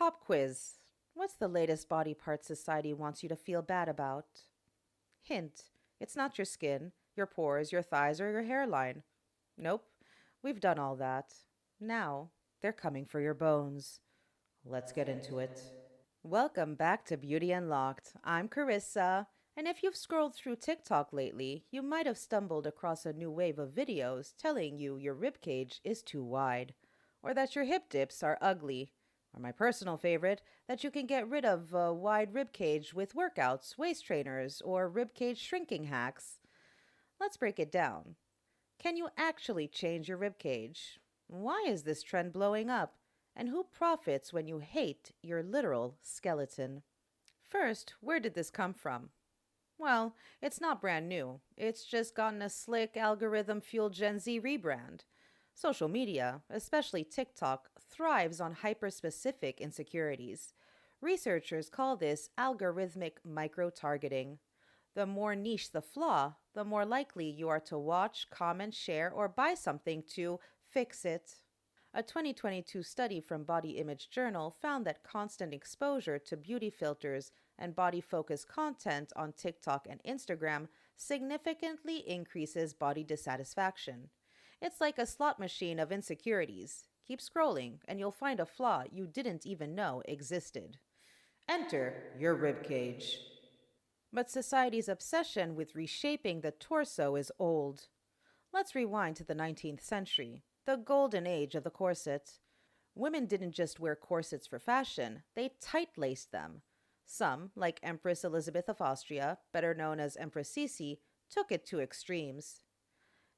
Pop quiz. What's the latest body part society wants you to feel bad about? Hint, it's not your skin, your pores, your thighs, or your hairline. Nope, we've done all that. Now, they're coming for your bones. Let's get into it. Welcome back to Beauty Unlocked. I'm Carissa, and if you've scrolled through TikTok lately, you might have stumbled across a new wave of videos telling you your ribcage is too wide, or that your hip dips are ugly, or my personal favorite, that you can get rid of a wide ribcage with workouts, waist trainers, or ribcage shrinking hacks. Let's break it down. Can you actually change your ribcage? Why is this trend blowing up? And who profits when you hate your literal skeleton? First, where did this come from? Well, it's not brand new. It's just gotten a slick algorithm fueled Gen Z rebrand. Social media, especially TikTok, thrives on hyper specific insecurities. Researchers call this algorithmic micro targeting. The more niche the flaw, the more likely you are to watch, comment, share, or buy something to fix it. A 2022 study from Body Image Journal found that constant exposure to beauty filters and body focused content on TikTok and Instagram significantly increases body dissatisfaction. It's like a slot machine of insecurities. Keep scrolling, and you'll find a flaw you didn't even know existed. Enter your ribcage. But society's obsession with reshaping the torso is old. Let's rewind to the 19th century, the golden age of the corset. Women didn't just wear corsets for fashion, they tight laced them. Some, like Empress Elisabeth of Austria, better known as Empress Sisi, took it to extremes.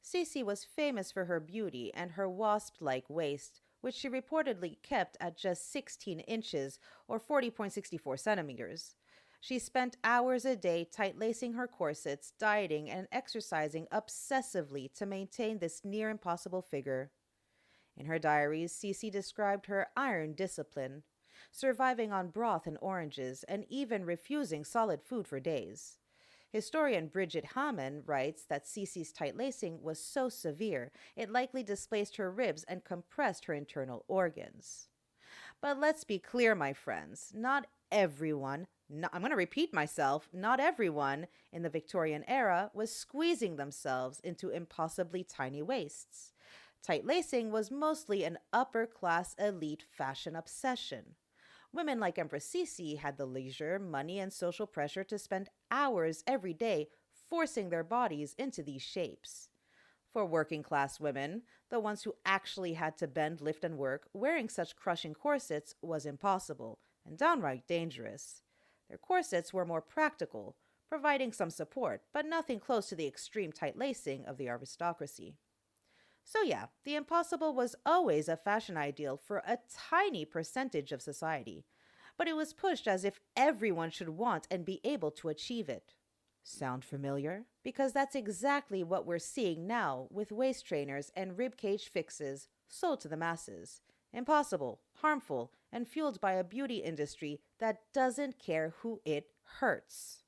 Sisi was famous for her beauty and her wasp like waist, which she reportedly kept at just 16 inches or 40.64 centimeters. She spent hours a day tight lacing her corsets, dieting, and exercising obsessively to maintain this near impossible figure. In her diaries, Cece described her iron discipline, surviving on broth and oranges, and even refusing solid food for days. Historian Brigitte Hamann writes that Cece's tight lacing was so severe it likely displaced her ribs and compressed her internal organs. But let's be clear, my friends, not everyone, I'm going to repeat myself, not everyone in the Victorian era was squeezing themselves into impossibly tiny waists. Tight lacing was mostly an upper class elite fashion obsession. Women like Empress Sisi had the leisure, money, and social pressure to spend hours every day forcing their bodies into these shapes. For working class women, the ones who actually had to bend, lift, and work, wearing such crushing corsets was impossible and downright dangerous. Their corsets were more practical, providing some support, but nothing close to the extreme tight lacing of the aristocracy. So, yeah, the impossible was always a fashion ideal for a tiny percentage of society, but it was pushed as if everyone should want and be able to achieve it. Sound familiar? Because that's exactly what we're seeing now with waist trainers and ribcage fixes sold to the masses. Impossible, harmful, and fueled by a beauty industry that doesn't care who it hurts.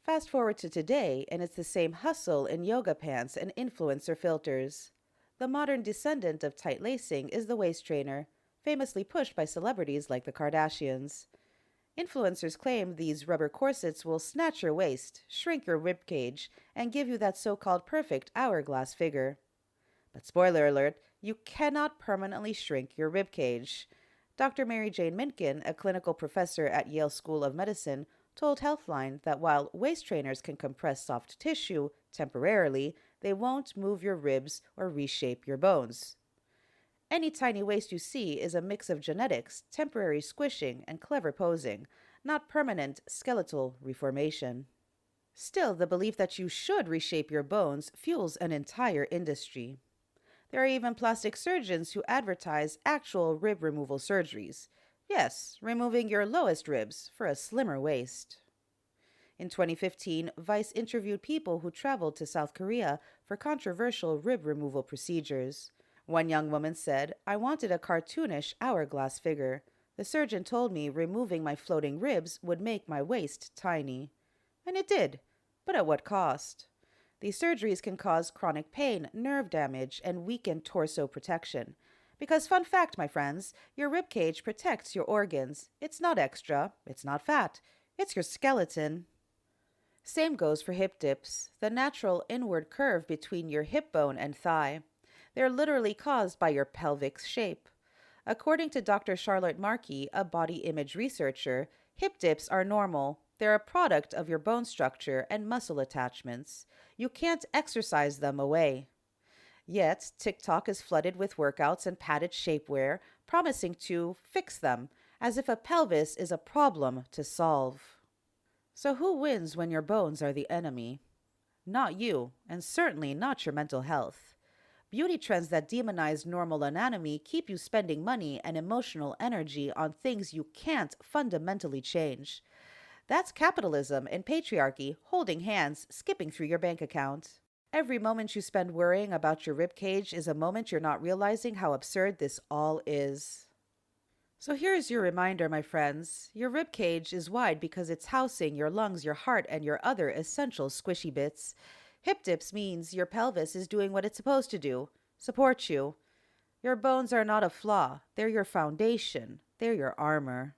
Fast forward to today, and it's the same hustle in yoga pants and influencer filters. The modern descendant of tight lacing is the waist trainer, famously pushed by celebrities like the Kardashians. Influencers claim these rubber corsets will snatch your waist, shrink your ribcage, and give you that so-called perfect hourglass figure. But spoiler alert, you cannot permanently shrink your ribcage. Dr. Jane Minkin, a clinical professor at Yale School of Medicine, told Healthline that while waist trainers can compress soft tissue temporarily, they won't move your ribs or reshape your bones. Any tiny waist you see is a mix of genetics, temporary squishing, and clever posing, not permanent skeletal reformation. Still, the belief that you should reshape your bones fuels an entire industry. There are even plastic surgeons who advertise actual rib removal surgeries. Yes, removing your lowest ribs for a slimmer waist. In 2015, Vice interviewed people who traveled to South Korea for controversial rib removal procedures. One young woman said, "I wanted a cartoonish hourglass figure. The surgeon told me removing my floating ribs would make my waist tiny." And it did, but at what cost? These surgeries can cause chronic pain, nerve damage, and weakened torso protection. Because, fun fact, my friends, your rib cage protects your organs. It's not extra, it's not fat, it's your skeleton. Same goes for hip dips, the natural inward curve between your hip bone and thigh. They're literally caused by your pelvic shape. According to Dr. Charlotte Markey, a body image researcher, hip dips are normal. They're a product of your bone structure and muscle attachments. You can't exercise them away. Yet, TikTok is flooded with workouts and padded shapewear, promising to fix them, as if a pelvis is a problem to solve. So who wins when your bones are the enemy? Not you, and certainly not your mental health. Beauty trends that demonize normal anatomy keep you spending money and emotional energy on things you can't fundamentally change. That's capitalism and patriarchy holding hands, skipping through your bank account. Every moment you spend worrying about your ribcage is a moment you're not realizing how absurd this all is. So here's your reminder, my friends. Your ribcage is wide because it's housing your lungs, your heart, and your other essential squishy bits. Hip dips means your pelvis is doing what it's supposed to do, support you. Your bones are not a flaw. They're your foundation. They're your armor.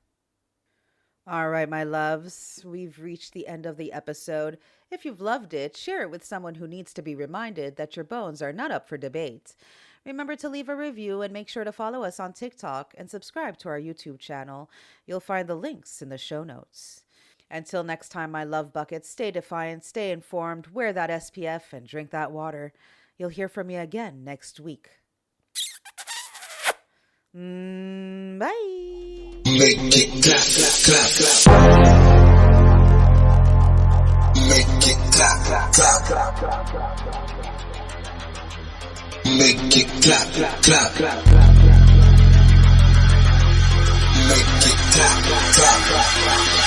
All right, my loves, we've reached the end of the episode. If you've loved it, share it with someone who needs to be reminded that your bones are not up for debate. Remember to leave a review and make sure to follow us on TikTok and subscribe to our YouTube channel. You'll find the links in the show notes. Until next time, my love buckets, stay defiant, stay informed, wear that SPF, and drink that water. You'll hear from me again next week. Bye. Make it clap, clap, clap. Make it clap, clap, clap. Make it clap, clap, clap. Make it clap, clap, clap.